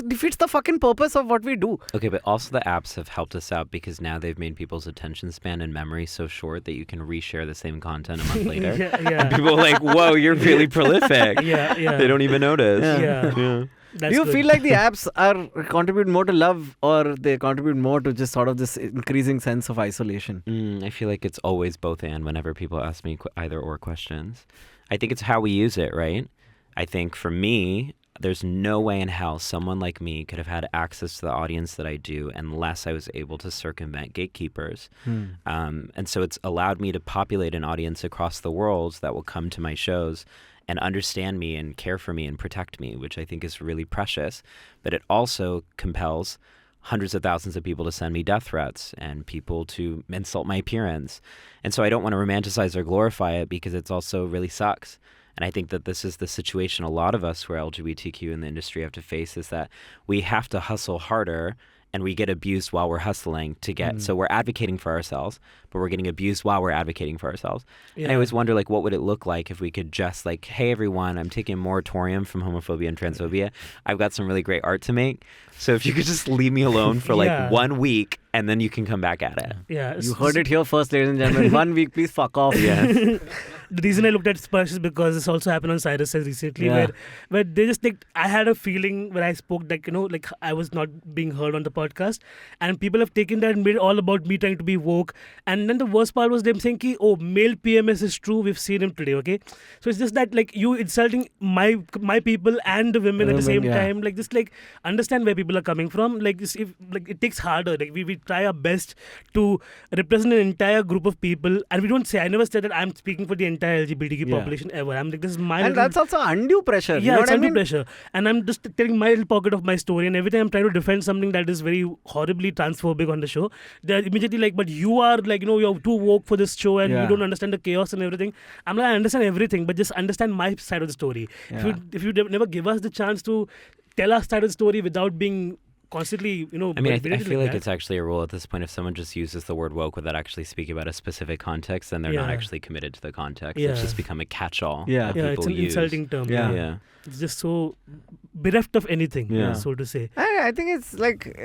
defeats the fucking purpose of what we do. Okay, but also the apps have helped us out because now they've made people's attention span and memory so short that you can reshare the same content a month later. yeah. People are like, whoa, you're really prolific. Yeah. They don't even notice. Yeah. That's Do you good. feel like the apps are contribute more to love, or they contribute more to just sort of this increasing sense of isolation? I feel like it's always both and whenever people ask me either or questions. I think it's how we use it, right? I think for me, there's no way in hell someone like me could have had access to the audience that I do unless I was able to circumvent gatekeepers. And so it's allowed me to populate an audience across the world that will come to my shows and understand me and care for me and protect me, which I think is really precious. But it also compels hundreds of thousands of people to send me death threats and people to insult my appearance. And so I don't want to romanticize or glorify it because it's also really sucks. And I think that this is the situation a lot of us who are LGBTQ in the industry have to face, is that we have to hustle harder and we get abused while we're hustling to get. So we're advocating for ourselves, but we're getting abused while we're advocating for ourselves. And I always wonder, like, what would it look like if we could just like, hey, everyone, I'm taking a moratorium from homophobia and transphobia. I've got some really great art to make. So if you could just leave me alone for like Yeah. 1 week and then you can come back at it. Yeah. You heard it here first, ladies and gentlemen. 1 week, please fuck off. Yeah. the reason I looked at Sparsh is because this also happened on Cyrus Says recently, Yeah. where they just like, I had a feeling when I spoke that, like I was not being heard on the podcast, and people have taken that and made it all about me trying to be woke. And then the worst part was them saying, ki, oh, male PMS is true, we've seen him today, okay? So it's just that like you insulting my people and the women at the same time, like just like understand where people are coming from. Like this, if like it takes harder. Like we try our best to represent an entire group of people, and we don't say, I never said that I'm speaking for the entire LGBTQ population ever. I'm like, this is my And little, that's also undue pressure. yeah, you know it's what I undue mean? pressure. And I'm just telling my little pocket of my story, and every time I'm trying to defend something that is very horribly transphobic on the show, they're immediately like, but you are like, you're too woke for this show and you don't understand the chaos and everything. I'm like, I understand everything, but just understand my side of the story. Yeah. If you never give us the chance to tell our side of the story without being constantly, I mean, I berated feel like that. it's actually a rule at this point. If someone just uses the word woke without actually speaking about a specific context, then they're not Yeah. actually committed to the context. Yeah. It's just become a catch-all Yeah. that Yeah, people it's an use. insulting term. Yeah. Yeah. It's just so bereft of anything, Yeah. so to say. I think it's like,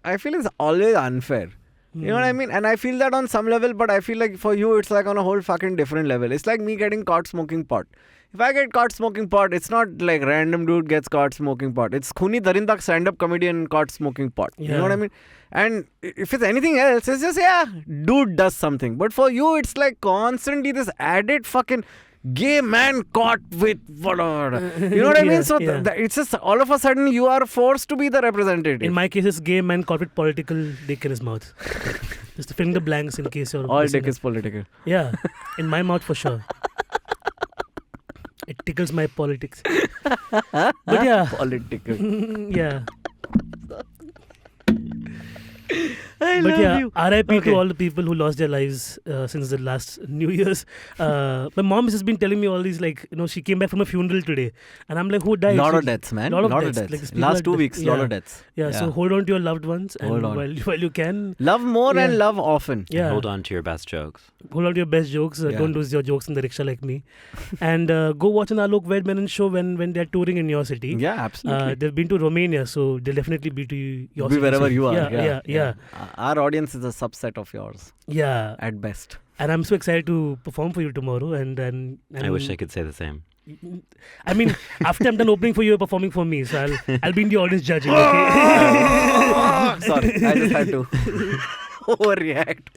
I feel it's always unfair. You know what I mean? And I feel that on some level, but I feel like for you, it's like on a whole fucking different level. It's like me getting caught smoking pot. If I get caught smoking pot, it's not like random dude gets caught smoking pot. It's Khuni Darindak stand-up comedian caught smoking pot. You know what I mean? And if it's anything else, it's just, dude does something. But for you, it's like constantly this added fucking gay man caught with whatever. You know what I mean? So it's just all of a sudden you are forced to be the representative. In my case, it's gay man caught with political dick in his mouth. Just to fill in the blanks in case you're all missing dick it. is political. Yeah, in my mouth for sure. It tickles my politics. But yeah. Political. Yeah. I But love yeah, you. RIP Okay. to all the people who lost their lives since the last New Year's. My mom has just been telling me all these, like, she came back from a funeral today. And I'm like, who died? Lot of She's- deaths, man. Lot of Lot deaths. of Like, deaths. these people Last are 2 weeks, lot yeah. of deaths. Yeah, so hold on to your loved ones. And Hold on. while you can. Love more and Yeah. love often. Yeah. Hold on to your best jokes. Hold on to your best jokes. Yeah. Don't lose your jokes in the rickshaw like me. And go watch an ALOK V Menon show when they're touring in your city. Yeah, absolutely. They've been to Romania, so they'll definitely be to your Be city. wherever So, you are. Yeah. Our audience is a subset of yours Yeah. at best. And I'm so excited to perform for you tomorrow. And I wish I could say the same. I mean, after I'm done opening for you, you're performing for me. So I'll be in the audience judging, okay? Sorry, I just had to overreact.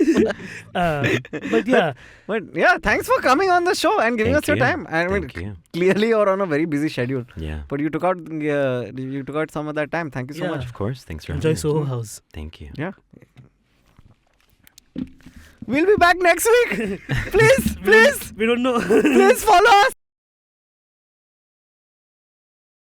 But yeah. But yeah, thanks for coming on the show and giving Thank us your you. time. I mean, Thank you. clearly you're on a very busy schedule, Yeah. but you took out some of that time. Thank you so Yeah. much. Of course. Thanks for Enjoy having me. Soho House. Thank you. Yeah. We'll be back next week. Please, We don't know. please follow us.